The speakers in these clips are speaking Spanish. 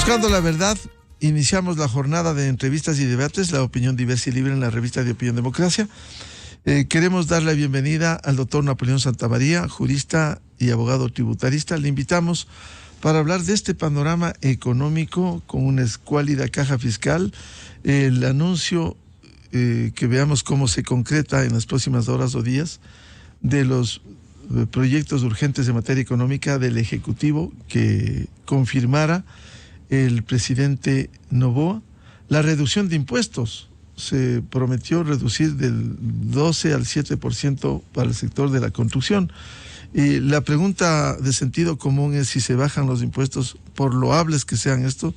Buscando la verdad, iniciamos la jornada de entrevistas y debates, la opinión diversa y libre en la revista de Opinión Democracia. Queremos dar la bienvenida al doctor Napoleón Santamaría, jurista y abogado tributarista. Le invitamos para hablar de este panorama económico con una escuálida caja fiscal, el anuncio que veamos cómo se concreta en las próximas horas o días de los proyectos urgentes de materia económica del Ejecutivo que confirmara el presidente Noboa. La reducción de impuestos, se prometió reducir del 12 al 7% para el sector de la construcción. Y la pregunta de sentido común es, si se bajan los impuestos, por loables que sean esto,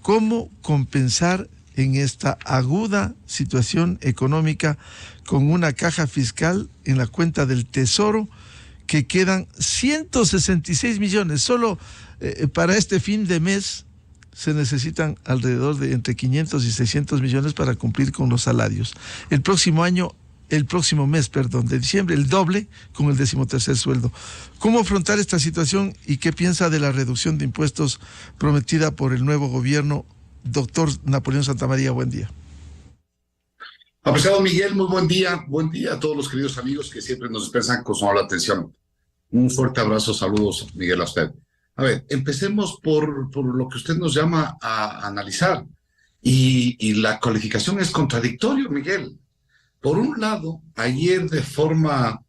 ¿cómo compensar en esta aguda situación económica con una caja fiscal en la cuenta del Tesoro que quedan 166 millones? Solo para este fin de mes se necesitan alrededor de entre 500 y 600 millones para cumplir con los salarios. El próximo mes, de diciembre, el doble con el 13º sueldo. ¿Cómo afrontar esta situación y qué piensa de la reducción de impuestos prometida por el nuevo gobierno? Doctor Napoleón Santamaría, buen día. Apreciado Miguel, muy buen día. Buen día a todos los queridos amigos que siempre nos dispensan con su amable atención. Un fuerte abrazo, saludos, Miguel, a usted. A ver, empecemos por lo que usted nos llama a analizar. Y la calificación es contradictoria, Miguel. Por un lado, ayer de forma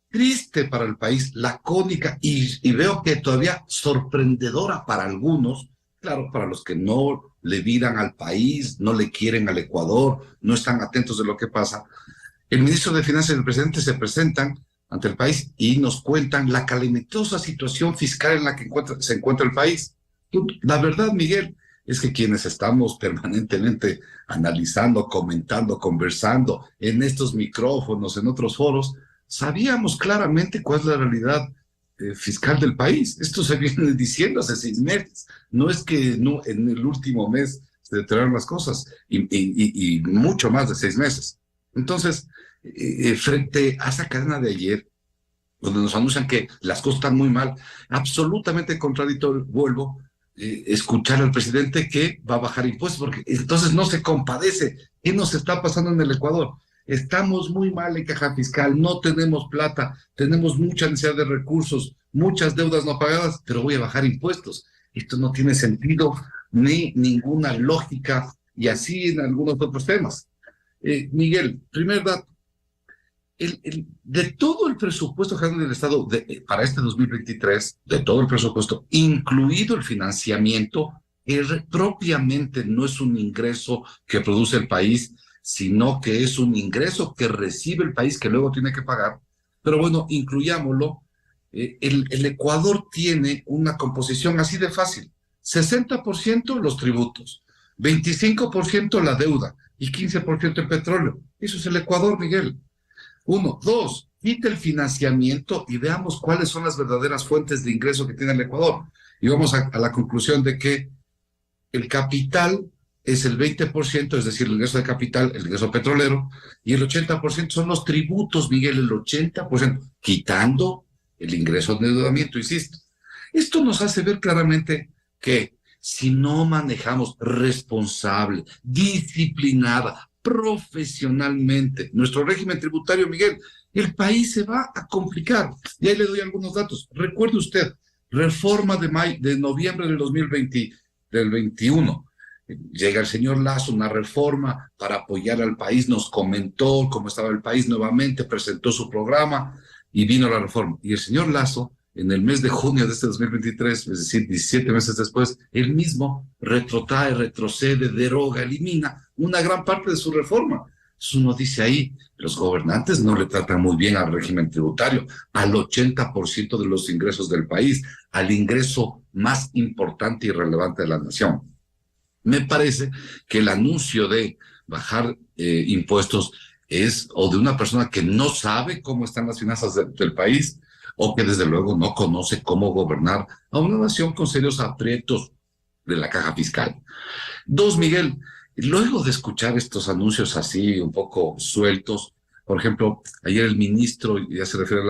triste para el país, lacónica, y veo que todavía sorprendedora para algunos, claro, para los que no le miran al país, no le quieren al Ecuador, no están atentos de lo que pasa, el ministro de Finanzas y el presidente se presentan ante el país y nos cuentan la calamitosa situación fiscal en la que se encuentra el país. La verdad, Miguel, es que quienes estamos permanentemente analizando, comentando, conversando en estos micrófonos, en otros foros, sabíamos claramente cuál es la realidad fiscal del país. Esto se viene diciendo hace 6 meses. No es que no, en el último mes se deterioraron las cosas, y mucho más de 6 meses. Entonces, frente a esa cadena de ayer, donde nos anuncian que las cosas están muy mal, absolutamente contradictorio, vuelvo escuchar al presidente que va a bajar impuestos, porque entonces no se compadece. ¿Qué nos está pasando en el Ecuador? Estamos muy mal en caja fiscal, no tenemos plata, tenemos mucha necesidad de recursos, muchas deudas no pagadas, pero voy a bajar impuestos. Esto no tiene sentido ni ninguna lógica, y así en algunos otros temas. Miguel, primer dato. De todo el presupuesto general del Estado para este 2023, de todo el presupuesto, incluido el financiamiento, propiamente no es un ingreso que produce el país, sino que es un ingreso que recibe el país, que luego tiene que pagar. Pero bueno, incluyámoslo. El Ecuador tiene una composición así de fácil: 60% los tributos, 25% la deuda y 15% el petróleo. Eso es el Ecuador, Miguel. 1, 2, quita el financiamiento y veamos cuáles son las verdaderas fuentes de ingreso que tiene el Ecuador. Y vamos a la conclusión de que el capital es el 20%, es decir, el ingreso de capital, el ingreso petrolero, y el 80% son los tributos, Miguel, el 80%, quitando el ingreso de endeudamiento, insisto. Esto nos hace ver claramente que si no manejamos responsable, disciplinada, profesionalmente nuestro régimen tributario, Miguel, el país se va a complicar. Y ahí le doy algunos datos. Recuerde usted, reforma de noviembre del 2021. Llega el señor Lasso, una reforma para apoyar al país, nos comentó cómo estaba el país nuevamente, presentó su programa y vino la reforma. Y el señor Lasso, en el mes de junio de este 2023, es decir, 17 meses después, él mismo retrotrae, retrocede, deroga, elimina una gran parte de su reforma. Eso uno dice ahí, los gobernantes no le tratan muy bien al régimen tributario, al 80% de los ingresos del país, al ingreso más importante y relevante de la nación. Me parece que el anuncio de bajar impuestos es o de una persona que no sabe cómo están las finanzas del país, o que desde luego no conoce cómo gobernar a una nación con serios aprietos de la caja fiscal. 2, Miguel, luego de escuchar estos anuncios así un poco sueltos, por ejemplo, ayer el ministro ya se refiere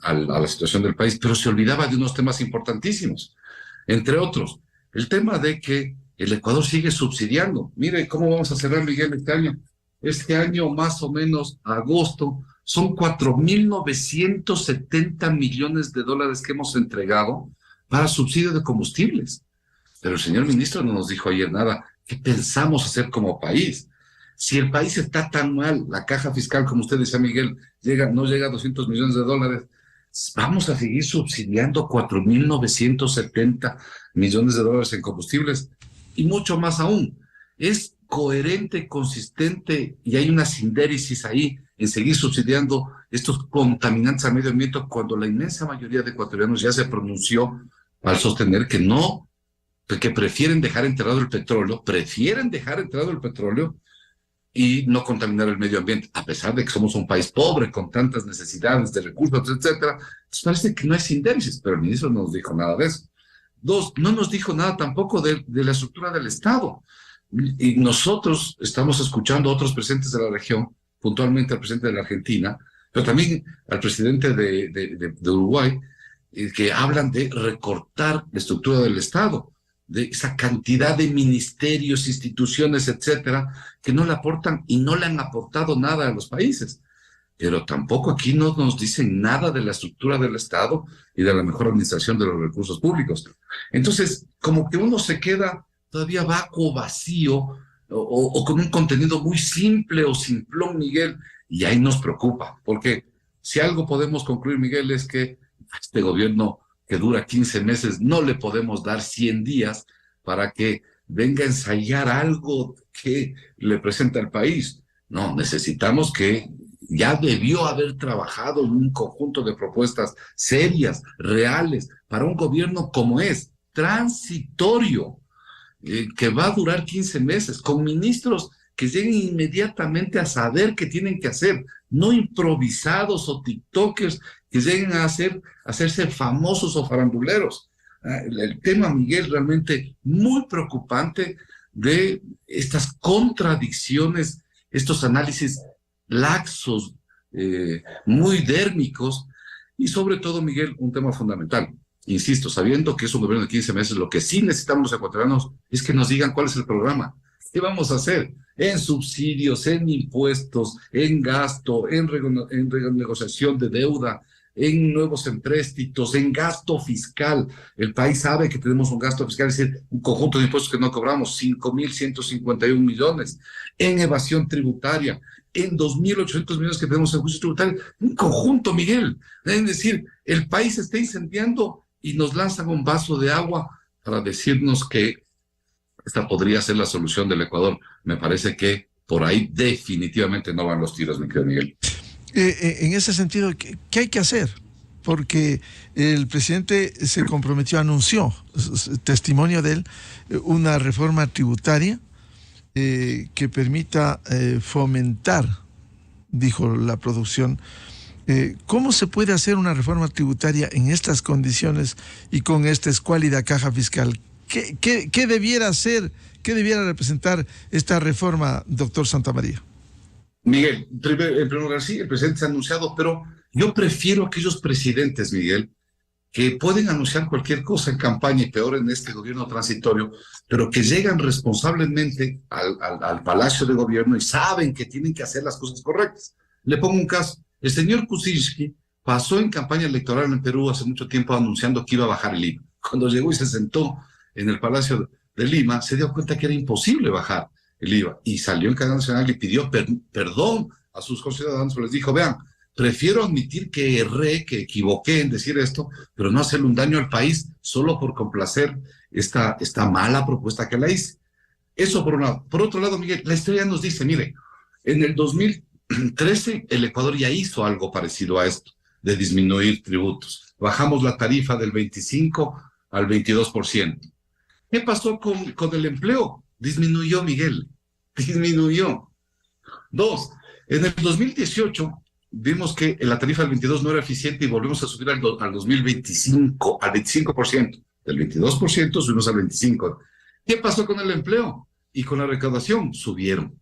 a la situación del país, pero se olvidaba de unos temas importantísimos, entre otros, el tema de que el Ecuador sigue subsidiando. Mire cómo vamos a cerrar, Miguel, este año. Este año, más o menos, agosto, son 4.970 millones de dólares que hemos entregado para subsidio de combustibles. Pero el señor ministro no nos dijo ayer nada. ¿Qué pensamos hacer como país? Si el país está tan mal, la caja fiscal, como usted decía, Miguel, no llega a 200 millones de dólares, vamos a seguir subsidiando 4.970 millones de dólares en combustibles y mucho más aún. Es coherente, consistente y hay una sindéresis ahí en seguir subsidiando estos contaminantes al medio ambiente cuando la inmensa mayoría de ecuatorianos ya se pronunció al sostener que no, que prefieren dejar enterrado el petróleo, y no contaminar el medio ambiente, a pesar de que somos un país pobre, con tantas necesidades de recursos, etcétera. Entonces parece que no hay sindéresis, pero el ministro no nos dijo nada de eso. Dos, no nos dijo nada tampoco de la estructura del Estado. Y nosotros estamos escuchando a otros presidentes de la región, puntualmente al presidente de la Argentina, pero también al presidente de Uruguay, que hablan de recortar la estructura del Estado, de esa cantidad de ministerios, instituciones, etcétera, que no le aportan y no le han aportado nada a los países. Pero tampoco aquí no nos dicen nada de la estructura del Estado y de la mejor administración de los recursos públicos. Entonces, como que uno se queda todavía vacuo, vacío, o con un contenido muy simple o simplón, Miguel, y ahí nos preocupa, porque si algo podemos concluir, Miguel, es que a este gobierno que dura 15 meses, no le podemos dar 100 días para que venga a ensayar algo que le presenta al país. No, necesitamos que ya debió haber trabajado en un conjunto de propuestas serias, reales, para un gobierno como es, transitorio, que va a durar 15 meses, con ministros que lleguen inmediatamente a saber qué tienen que hacer, no improvisados o tiktokers que lleguen a hacerse famosos o faranduleros. El tema, Miguel, realmente muy preocupante de estas contradicciones, estos análisis laxos, muy dérmicos, y sobre todo, Miguel, un tema fundamental. Insisto, sabiendo que es un gobierno de 15 meses, lo que sí necesitamos los ecuatorianos es que nos digan cuál es el programa. ¿Qué vamos a hacer? En subsidios, en impuestos, en gasto, en renegociación de deuda, en nuevos empréstitos, en gasto fiscal. El país sabe que tenemos un gasto fiscal, es decir, un conjunto de impuestos que no cobramos, 5.151 millones, en evasión tributaria, en 2.800 millones que tenemos en juicio tributario, un conjunto, Miguel. Es decir, el país se está incendiando y nos lanzan un vaso de agua para decirnos que esta podría ser la solución del Ecuador. Me parece que por ahí definitivamente no van los tiros, mi querido Miguel. En ese sentido, ¿qué hay que hacer? Porque el presidente se comprometió, anunció, testimonio de él, una reforma tributaria que permita fomentar, dijo, la producción. ¿Cómo se puede hacer una reforma tributaria en estas condiciones y con esta escuálida caja fiscal? ¿Qué debiera hacer, qué debiera representar esta reforma, doctor Santamaría? Miguel, en primer lugar, sí, el presidente se ha anunciado, pero yo prefiero aquellos presidentes, Miguel, que pueden anunciar cualquier cosa en campaña y peor en este gobierno transitorio, pero que llegan responsablemente al Palacio de Gobierno y saben que tienen que hacer las cosas correctas. Le pongo un caso. El señor Kuczynski pasó en campaña electoral en Perú hace mucho tiempo anunciando que iba a bajar el IVA. Cuando llegó y se sentó en el Palacio de Lima, se dio cuenta que era imposible bajar el IVA y salió en cadena nacional y pidió perdón a sus conciudadanos, pero les dijo, vean, prefiero admitir que erré, que equivoqué en decir esto, pero no hacerle un daño al país solo por complacer esta mala propuesta que la hice. Eso por un lado. Por otro lado, Miguel, la historia nos dice, mire, en el 2013 el Ecuador ya hizo algo parecido a esto, de disminuir tributos. Bajamos la tarifa del 25 al 22%. ¿Qué pasó con el empleo? Disminuyó, Miguel, disminuyó. Dos, en el 2018 vimos que la tarifa del 22 no era eficiente y volvimos a subir al 2025, al 25%. Del 22% subimos al 25%. ¿Qué pasó con el empleo? Y con la recaudación subieron.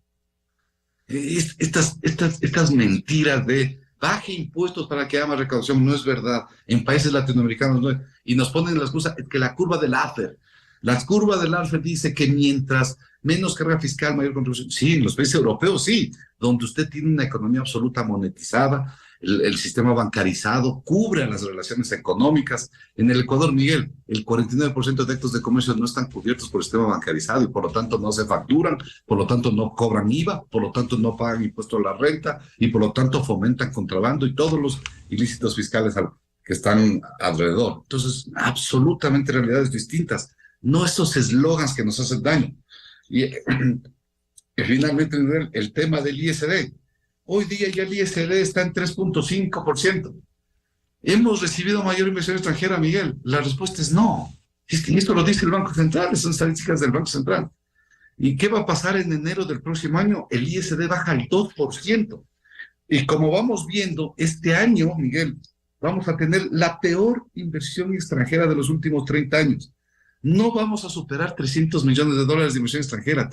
Estas mentiras de baje impuestos para que haya más recaudación no es verdad. En países latinoamericanos no es. Y nos ponen la excusa que la curva del Laffer. La curva del ARFE dice que mientras menos carga fiscal, mayor contribución. Sí, en los países europeos sí, donde usted tiene una economía absoluta monetizada, el sistema bancarizado cubre a las relaciones económicas. En el Ecuador, Miguel, el 49% de actos de comercio no están cubiertos por el sistema bancarizado y por lo tanto no se facturan, por lo tanto no cobran IVA, por lo tanto no pagan impuesto a la renta y por lo tanto fomentan contrabando y todos los ilícitos fiscales que están alrededor. Entonces, absolutamente realidades distintas, no esos eslogans que nos hacen daño. Y finalmente el tema del ISD. Hoy día ya el ISD está en 3.5%. ¿Hemos recibido mayor inversión extranjera, Miguel? La respuesta es no. Es que esto lo dice el Banco Central, son estadísticas del Banco Central. ¿Y qué va a pasar en enero del próximo año? El ISD baja al 2%. Y como vamos viendo, este año, Miguel, vamos a tener la peor inversión extranjera de los últimos 30 años. No vamos a superar 300 millones de dólares de inversión extranjera.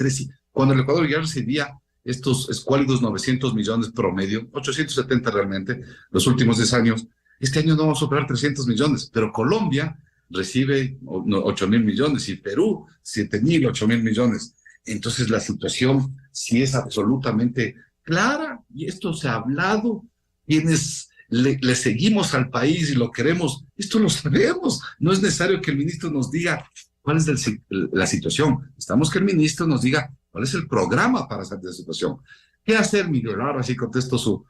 Cuando el Ecuador ya recibía estos escuálidos 900 millones promedio, 870 realmente, los últimos 10 años, este año no vamos a superar 300 millones, pero Colombia recibe 8.000 millones y Perú 7.000, 8.000 millones. Entonces la situación sí es absolutamente clara y esto se ha hablado. Quienes le seguimos al país y lo queremos, esto lo sabemos. No es necesario que el ministro nos diga cuál es la situación. Necesitamos que el ministro nos diga cuál es el programa para salir de la situación. ¿Qué hacer, Miguel? Ahora sí contesto su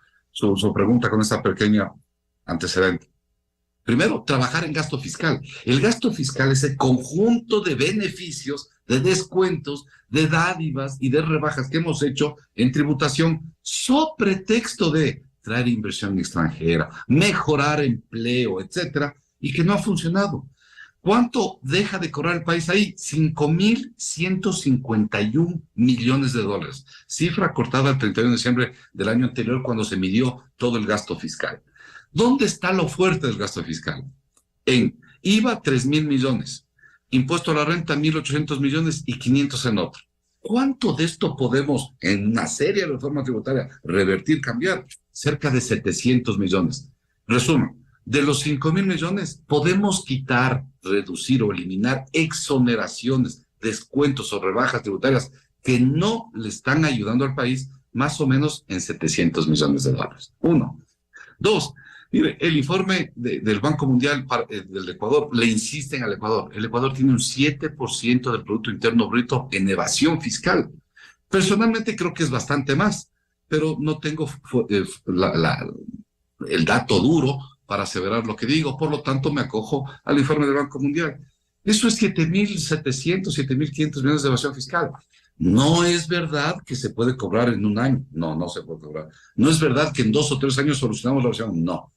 pregunta con esta pequeña antecedente. Primero, trabajar en gasto fiscal. El gasto fiscal es el conjunto de beneficios, de descuentos, de dádivas y de rebajas que hemos hecho en tributación sobre pretexto de traer inversión extranjera, mejorar empleo, etcétera, y que no ha funcionado. ¿Cuánto deja de cobrar el país ahí? 5.151 millones de dólares. Cifra cortada el 31 de diciembre del año anterior cuando se midió todo el gasto fiscal. ¿Dónde está lo fuerte del gasto fiscal? En IVA, 3.000 millones. Impuesto a la renta, 1.800 millones y 500 en otro. ¿Cuánto de esto podemos, en una serie de reformas tributarias, revertir, cambiar? Cerca de 700 millones. Resumen, de los 5.000 millones, podemos quitar, reducir o eliminar exoneraciones, descuentos o rebajas tributarias que no le están ayudando al país, más o menos en 700 millones de dólares. Uno. Dos, mire, el informe del Banco Mundial del Ecuador le insisten al Ecuador. El Ecuador tiene un 7% del Producto Interno Bruto en evasión fiscal. Personalmente creo que es bastante más, pero no tengo el dato duro para aseverar lo que digo. Por lo tanto, me acojo al informe del Banco Mundial. Eso es 7.700, 7.500 millones de evasión fiscal. No es verdad que se puede cobrar en un año. No, no se puede cobrar. No es verdad que en 2 o 3 años solucionamos la evasión. No.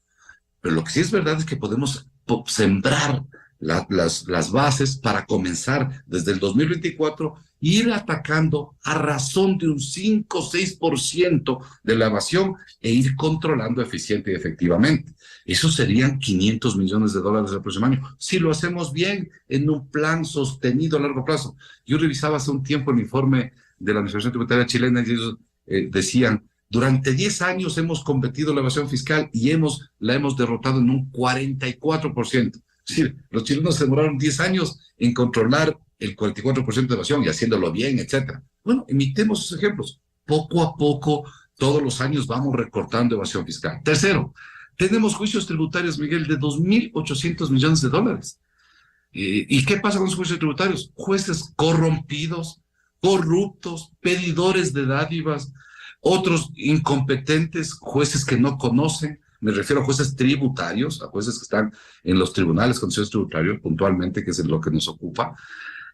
Pero lo que sí es verdad es que podemos sembrar las bases para comenzar desde el 2024 ir atacando a razón de un 5 o 6% de la evasión e ir controlando eficiente y efectivamente. Eso serían 500 millones de dólares el próximo año. Si lo hacemos bien en un plan sostenido a largo plazo. Yo revisaba hace un tiempo el informe de la Administración Tributaria Chilena y ellos decían, durante 10 años hemos combatido la evasión fiscal y la hemos derrotado en un 44%. Es decir, los chilenos se demoraron 10 años en controlar el 44% de evasión y haciéndolo bien, etcétera. Bueno, imitemos esos ejemplos. Poco a poco, todos los años vamos recortando evasión fiscal. Tercero, tenemos juicios tributarios, Miguel, de 2.800 millones de dólares. ¿Y qué pasa con los juicios tributarios? Jueces corrompidos, corruptos, pedidores de dádivas, otros incompetentes, jueces que no conocen. Me refiero a jueces tributarios, a jueces que están en los tribunales contenciosos tributarios puntualmente, que es lo que nos ocupa,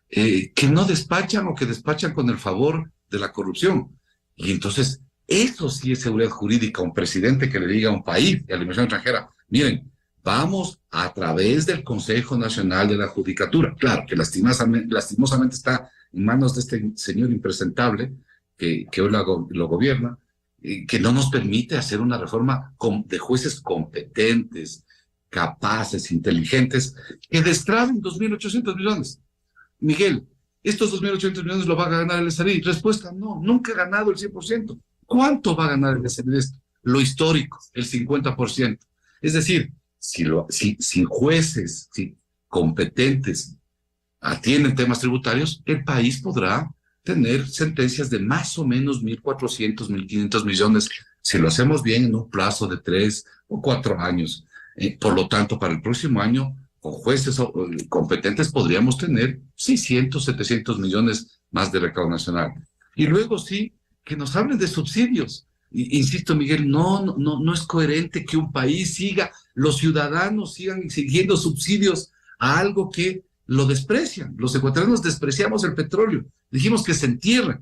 que no despachan o que despachan con el favor de la corrupción. Y entonces, eso sí es seguridad jurídica, un presidente que le diga a un país, a la inversión extranjera, miren, vamos a través del Consejo Nacional de la Judicatura. Claro, que lastimosamente está en manos de este señor impresentable, que hoy lo gobierna, que no nos permite hacer una reforma de jueces competentes, capaces, inteligentes, que destraben 2.800 millones. Miguel, ¿estos 2.800 millones lo va a ganar el SRI? Respuesta, no, nunca ha ganado el 100%. ¿Cuánto va a ganar el SRI de esto? Lo histórico, el 50%. Es decir, si jueces competentes atienden temas tributarios, el país podrá tener sentencias de más o menos 1.400, 1.500 millones, si lo hacemos bien en un plazo de 3 o 4 años. Por lo tanto, para el próximo año, con jueces competentes, podríamos tener 600, 700 millones más de recaudo nacional. Y luego sí, que nos hablen de subsidios. Insisto, Miguel, no es coherente que un país siga, los ciudadanos sigan exigiendo subsidios a algo que lo desprecian. Los ecuatorianos despreciamos el petróleo. Dijimos que se entierra.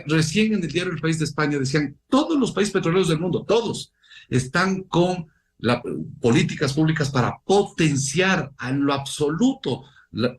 Recién en el diario El País de España decían, todos los países petroleros del mundo, todos, están con políticas públicas para potenciar en lo absoluto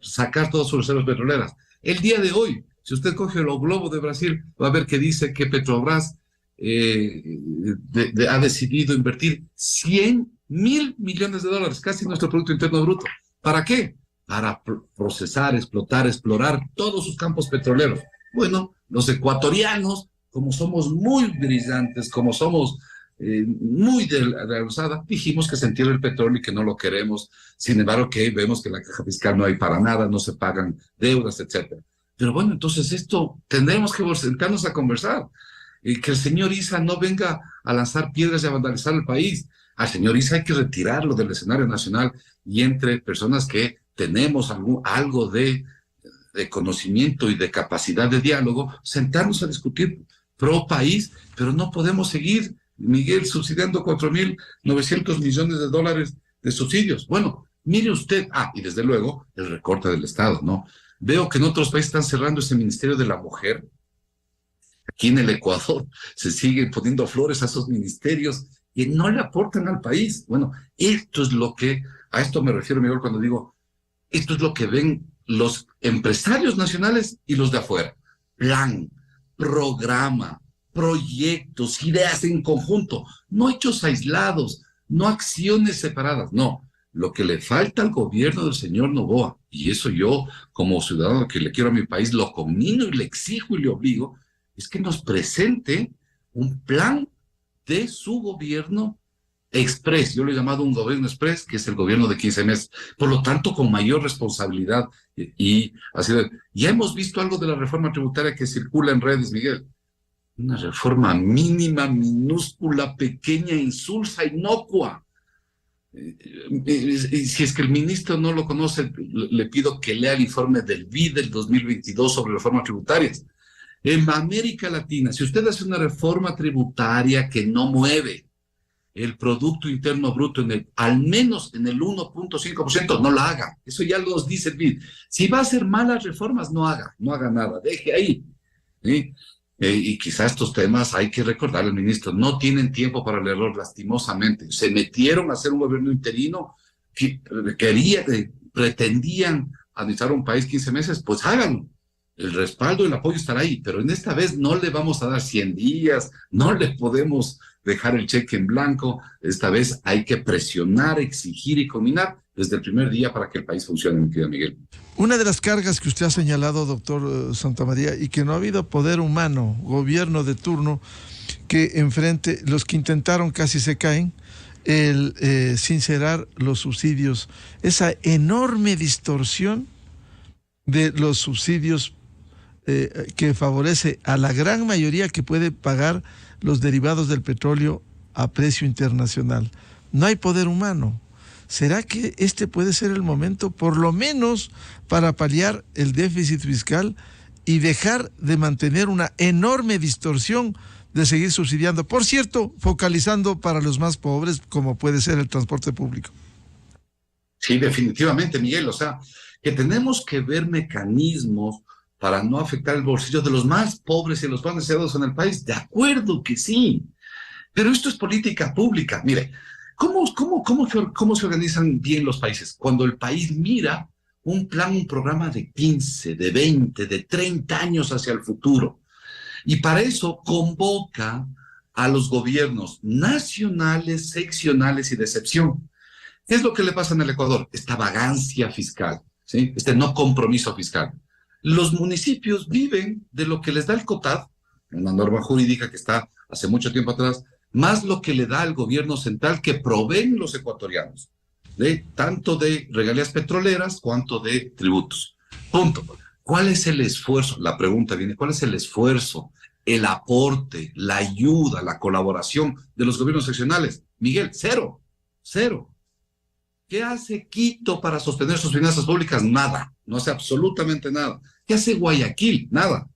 sacar todas sus reservas petroleras. El día de hoy, si usted coge el Globo de Brasil, va a ver que dice que Petrobras ha decidido invertir 100.000 millones de dólares, casi nuestro Producto Interno Bruto. ¿Para qué? Para procesar, explorar todos sus campos petroleros. Bueno, los ecuatorianos, como somos muy brillantes, como somos muy de la alzada, dijimos que se entierra el petróleo y que no lo queremos. Sin embargo, que vemos que en la caja fiscal no hay para nada, no se pagan deudas, etcétera. Pero bueno, entonces esto tendremos que sentarnos a conversar. Y que el señor Issa no venga a lanzar piedras y a vandalizar el país. Al señor Issa hay que retirarlo del escenario nacional y entre personas que tenemos algo de conocimiento y de capacidad de diálogo, sentarnos a discutir pro país, pero no podemos seguir, Miguel, subsidiando 4.900 millones de dólares de subsidios. Bueno, mire usted, y desde luego el recorte del Estado, ¿no? Veo que en otros países están cerrando ese Ministerio de la Mujer. Aquí en el Ecuador se siguen poniendo flores a esos ministerios que no le aportan al país. Bueno, esto es lo que, a esto me refiero, Miguel, cuando digo, esto es lo que ven los empresarios nacionales y los de afuera. Plan, programa, proyectos, ideas en conjunto, no hechos aislados, no acciones separadas, no. Lo que le falta al gobierno del señor Noboa, y eso yo, como ciudadano que le quiero a mi país, lo conmino y le exijo y le obligo, es que nos presente un plan de su gobierno express. Yo lo he llamado un gobierno express, que es el gobierno de 15 meses. Por lo tanto, con mayor responsabilidad. Y así ya hemos visto algo de la reforma tributaria que circula en redes, Miguel. Una reforma mínima, minúscula, pequeña, insulsa, inocua. Si es que el ministro no lo conoce, le pido que lea el informe del BID del 2022 sobre reformas tributarias. En América Latina, si usted hace una reforma tributaria que no mueve el Producto Interno Bruto al menos en el 1.5%, no la haga. Eso ya nos dice el BID. Si va a hacer malas reformas, no haga nada, deje ahí. ¿Sí? Y quizá estos temas hay que recordar al ministro, no tienen tiempo para el error, lastimosamente. Se metieron a hacer un gobierno interino que pretendían administrar un país 15 meses, pues háganlo. El respaldo y el apoyo estará ahí, pero en esta vez no le vamos a dar 100 días, no le podemos dejar el cheque en blanco. Esta vez hay que presionar, exigir y combinar desde el primer día para que el país funcione, mi querido Miguel. Una de las cargas que usted ha señalado, doctor Santamaría, y que no ha habido poder humano, gobierno de turno, que enfrente, los que intentaron casi se caen, el sincerar los subsidios, esa enorme distorsión de los subsidios que favorece a la gran mayoría que puede pagar los derivados del petróleo a precio internacional. No hay poder humano. ¿Será que este puede ser el momento, por lo menos, para paliar el déficit fiscal y dejar de mantener una enorme distorsión de seguir subsidiando? Por cierto, focalizando para los más pobres, como puede ser el transporte público. Sí, definitivamente, Miguel. O sea, que tenemos que ver mecanismos para no afectar el bolsillo de los más pobres y los más deseados en el país. De acuerdo que sí, pero esto es política pública. Mire, ¿cómo se organizan bien los países? Cuando el país mira un plan, un programa de 15, de 20, de 30 años hacia el futuro. Y para eso convoca a los gobiernos nacionales, seccionales y de excepción. ¿Qué es lo que le pasa en el Ecuador? Esta vagancia fiscal, ¿sí? Este no compromiso fiscal. Los municipios viven de lo que les da el COTAD, una norma jurídica que está hace mucho tiempo atrás, más lo que le da al gobierno central que proveen los ecuatorianos, tanto de regalías petroleras cuanto de tributos. Punto. ¿Cuál es el esfuerzo? La pregunta viene, ¿cuál es el esfuerzo, el aporte, la ayuda, la colaboración de los gobiernos seccionales? Miguel, cero, cero. ¿Qué hace Quito para sostener sus finanzas públicas? Nada, no hace absolutamente nada. ¿Qué hace Guayaquil? Nada.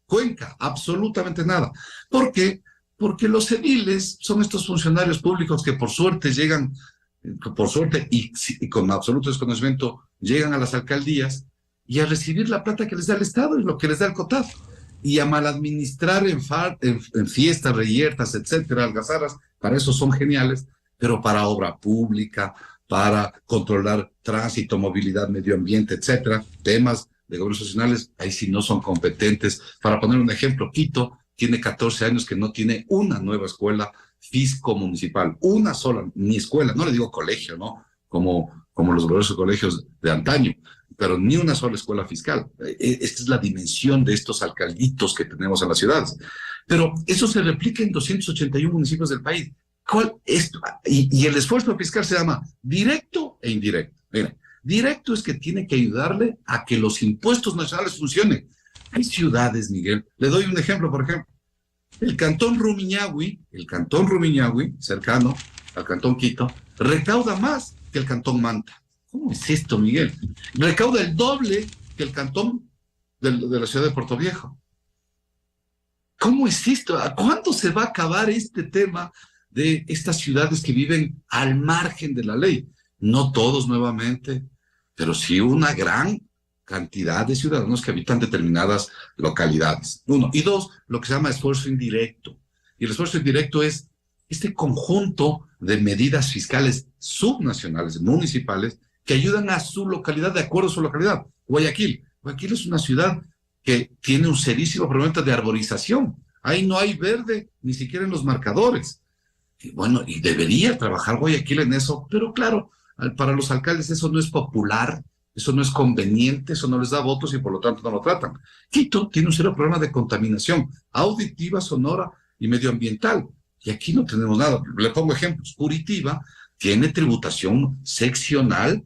Cuenca, absolutamente nada. ¿Por qué? Porque los ediles son estos funcionarios públicos que por suerte llegan, por suerte y con absoluto desconocimiento, llegan a las alcaldías y a recibir la plata que les da el Estado y lo que les da el COTAF. Y a maladministrar en fiestas, reyertas, etcétera, algazaras, para eso son geniales, pero para obra pública, para controlar tránsito, movilidad, medio ambiente, etcétera, temas de gobiernos nacionales, ahí sí no son competentes. Para poner un ejemplo, Quito tiene 14 años que no tiene una nueva escuela fisco-municipal, una sola, ni escuela, no le digo colegio, ¿no? Como los gloriosos colegios de antaño, pero ni una sola escuela fiscal. Esta es la dimensión de estos alcalditos que tenemos en las ciudades. Pero eso se replica en 281 municipios del país. ¿Cuál es? Y el esfuerzo fiscal se llama directo e indirecto. Mira, directo es que tiene que ayudarle a que los impuestos nacionales funcionen. Hay ciudades, Miguel, le doy un ejemplo, por ejemplo, el cantón Rumiñahui, cercano al cantón Quito, recauda más que el cantón Manta. ¿Cómo es esto, Miguel? Recauda el doble que el cantón de la ciudad de Puerto Viejo. ¿Cómo es esto? ¿A cuándo se va a acabar este tema de estas ciudades que viven al margen de la ley? No todos nuevamente, pero sí una gran cantidad de ciudadanos que habitan determinadas localidades. Uno. Y dos, lo que se llama esfuerzo indirecto. Y el esfuerzo indirecto es este conjunto de medidas fiscales subnacionales, municipales, que ayudan a su localidad de acuerdo a su localidad. Guayaquil. Guayaquil es una ciudad que tiene un serísimo problema de arborización. Ahí no hay verde, ni siquiera en los marcadores. Y bueno, y debería trabajar Guayaquil en eso, pero claro, para los alcaldes eso no es popular, eso no es conveniente, eso no les da votos y por lo tanto no lo tratan. Quito tiene un serio problema de contaminación auditiva, sonora y medioambiental. Y aquí no tenemos nada. Le pongo ejemplos. Curitiba tiene tributación seccional,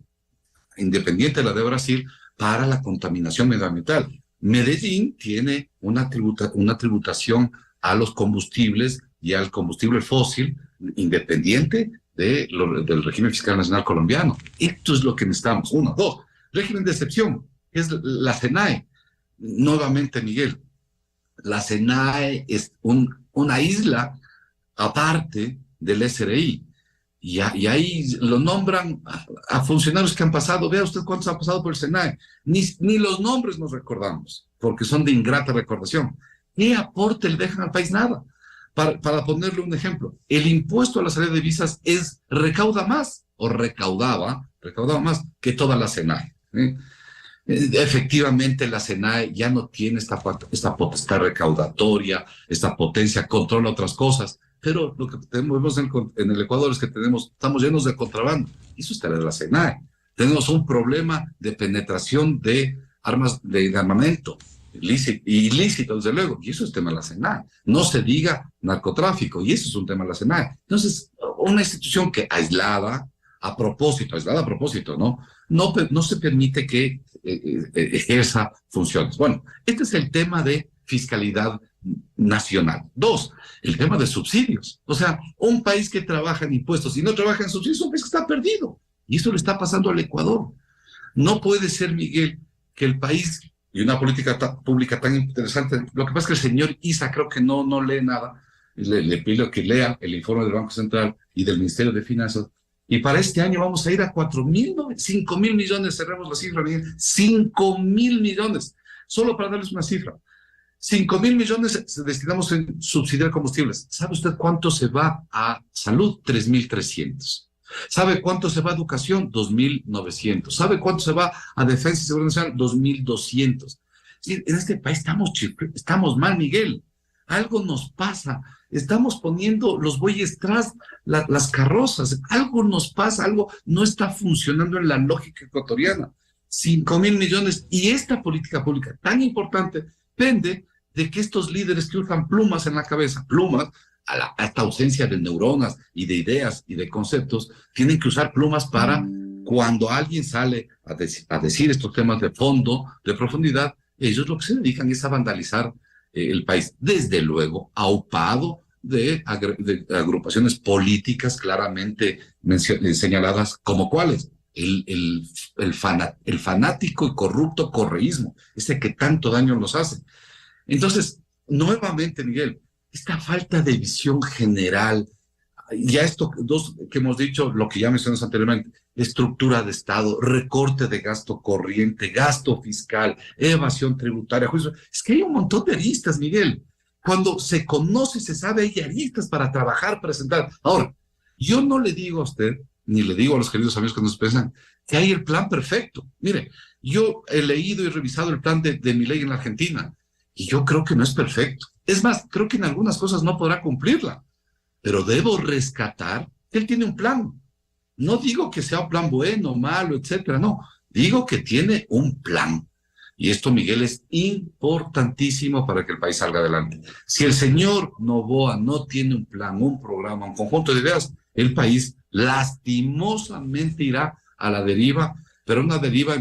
independiente de la de Brasil, para la contaminación medioambiental. Medellín tiene una tributación a los combustibles y al combustible fósil, independiente del régimen fiscal nacional colombiano. Esto es lo que necesitamos. Uno. Dos, régimen de excepción, que es la SENAE. Nuevamente, Miguel, la SENAE es una isla aparte del SRI. Y ahí lo nombran a funcionarios que han pasado. Vea usted cuántos han pasado por el SENAE. Ni los nombres nos recordamos, porque son de ingrata recordación. ¿Qué aporte le dejan al país? Nada. Para ponerle un ejemplo, el impuesto a la salida de divisas recauda más, o recaudaba más que toda la SENAE. Efectivamente, la SENAE ya no tiene esta potestad recaudatoria, esta potencia, controla otras cosas, pero lo que tenemos en el Ecuador es que estamos llenos de contrabando. Eso está de la SENAE. Tenemos un problema de penetración de armas, de armamento, ilícito, desde luego, y eso es tema de la SENAE. No se diga narcotráfico, y eso es un tema de la SENAE. Entonces, una institución que aislada a propósito, ¿no? No se permite que ejerza funciones. Bueno, este es el tema de fiscalidad nacional. Dos, el tema de subsidios. O sea, un país que trabaja en impuestos y no trabaja en subsidios es un país que está perdido. Y eso le está pasando al Ecuador. No puede ser, Miguel, que el país y una política pública tan interesante. Lo que pasa es que el señor Isa creo que no lee nada. Le pido que lea el informe del Banco Central y del Ministerio de Finanzas. Y para este año vamos a ir a 5.000 millones, cerramos la cifra, Miguel, 5.000 millones. Solo para darles una cifra. 5.000 millones destinamos en subsidiar combustibles. ¿Sabe usted cuánto se va a salud? 3.300. ¿Sabe cuánto se va a educación? 2.900. ¿Sabe cuánto se va a defensa y seguridad nacional? 2.200. En este país estamos mal, Miguel. Algo nos pasa. Estamos poniendo los bueyes tras las carrozas. Algo nos pasa, algo no está funcionando en la lógica ecuatoriana. 5.000 millones. Y esta política pública tan importante depende de que estos líderes que usan plumas en la cabeza, a esta ausencia de neuronas y de ideas y de conceptos, tienen que usar plumas para cuando alguien sale a decir estos temas de fondo, de profundidad, ellos lo que se dedican es a vandalizar el país. Desde luego, aupado de agrupaciones políticas claramente señaladas como cuáles. El fanático y corrupto correísmo, ese que tanto daño nos hace. Entonces, nuevamente, Miguel, esta falta de visión general, ya esto, dos que hemos dicho, lo que ya mencionamos anteriormente, estructura de Estado, recorte de gasto corriente, gasto fiscal, evasión tributaria, juicio. Es que hay un montón de aristas, Miguel. Cuando se conoce, se sabe, hay aristas para trabajar, presentar. Ahora, yo no le digo a usted, ni le digo a los queridos amigos que nos expresan, que hay el plan perfecto. Mire, yo he leído y revisado el plan de Milei en la Argentina, y yo creo que no es perfecto. Es más, creo que en algunas cosas no podrá cumplirla, pero debo rescatar que él tiene un plan. No digo que sea un plan bueno, malo, etcétera, no. Digo que tiene un plan. Y esto, Miguel, es importantísimo para que el país salga adelante. Si el señor Noboa no tiene un plan, un programa, un conjunto de ideas, el país lastimosamente irá a la deriva, pero una deriva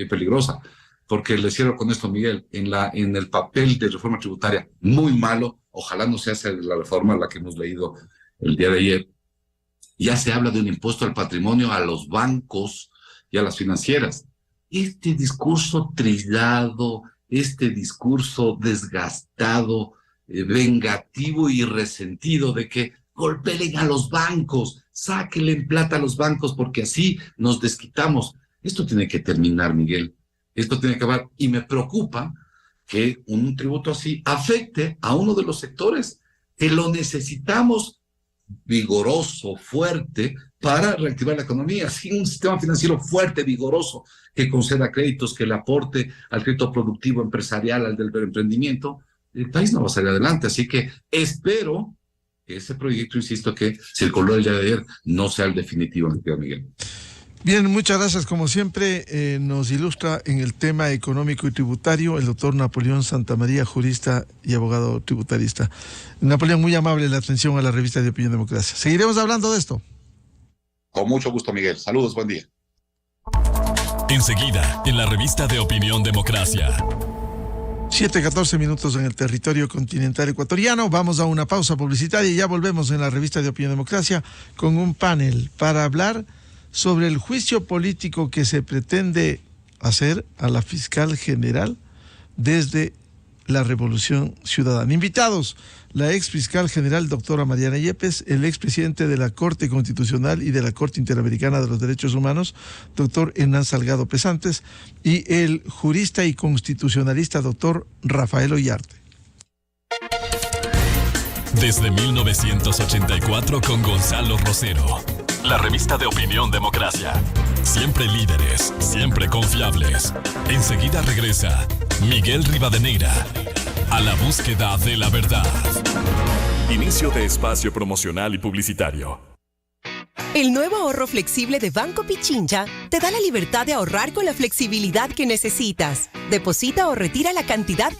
peligrosa. Porque le cierro con esto, Miguel, en el papel de reforma tributaria, muy malo, ojalá no se hace la reforma la que hemos leído el día de ayer. Ya se habla de un impuesto al patrimonio a los bancos y a las financieras. Este discurso trillado, este discurso desgastado, vengativo y resentido de que golpeen a los bancos, sáquenle en plata a los bancos porque así nos desquitamos. Esto tiene que terminar, Miguel. Esto tiene que acabar. Y me preocupa que un tributo así afecte a uno de los sectores que lo necesitamos vigoroso, fuerte, para reactivar la economía. Sin un sistema financiero fuerte, vigoroso, que conceda créditos, que le aporte al crédito productivo empresarial, al del emprendimiento, el país no va a salir adelante. Así que espero que ese proyecto, insisto, que circuló el día de ayer, no sea el definitivo, mi querido Miguel. Bien, muchas gracias. Como siempre, nos ilustra en el tema económico y tributario el doctor Napoleón Santamaría, jurista y abogado tributarista. Napoleón, muy amable la atención a la revista de Opinión Democracia. Seguiremos hablando de esto. Con mucho gusto, Miguel. Saludos, buen día. Enseguida, en la revista de Opinión Democracia. 7:14 minutos en el territorio continental ecuatoriano. Vamos a una pausa publicitaria y ya volvemos en la revista de Opinión Democracia con un panel para hablar sobre el juicio político que se pretende hacer a la fiscal general desde la Revolución Ciudadana. Invitados, la ex fiscal general doctora Mariana Yepes, el expresidente de la Corte Constitucional y de la Corte Interamericana de los Derechos Humanos, doctor Hernán Salgado Pesantes, y el jurista y constitucionalista doctor Rafael Ollarte. Desde 1984 con Gonzalo Rosero. La revista de Opinión Democracia. Siempre líderes, siempre confiables. Enseguida regresa Miguel Rivadeneira a la búsqueda de la verdad. Inicio de espacio promocional y publicitario. El nuevo ahorro flexible de Banco Pichincha te da la libertad de ahorrar con la flexibilidad que necesitas. Deposita o retira la cantidad que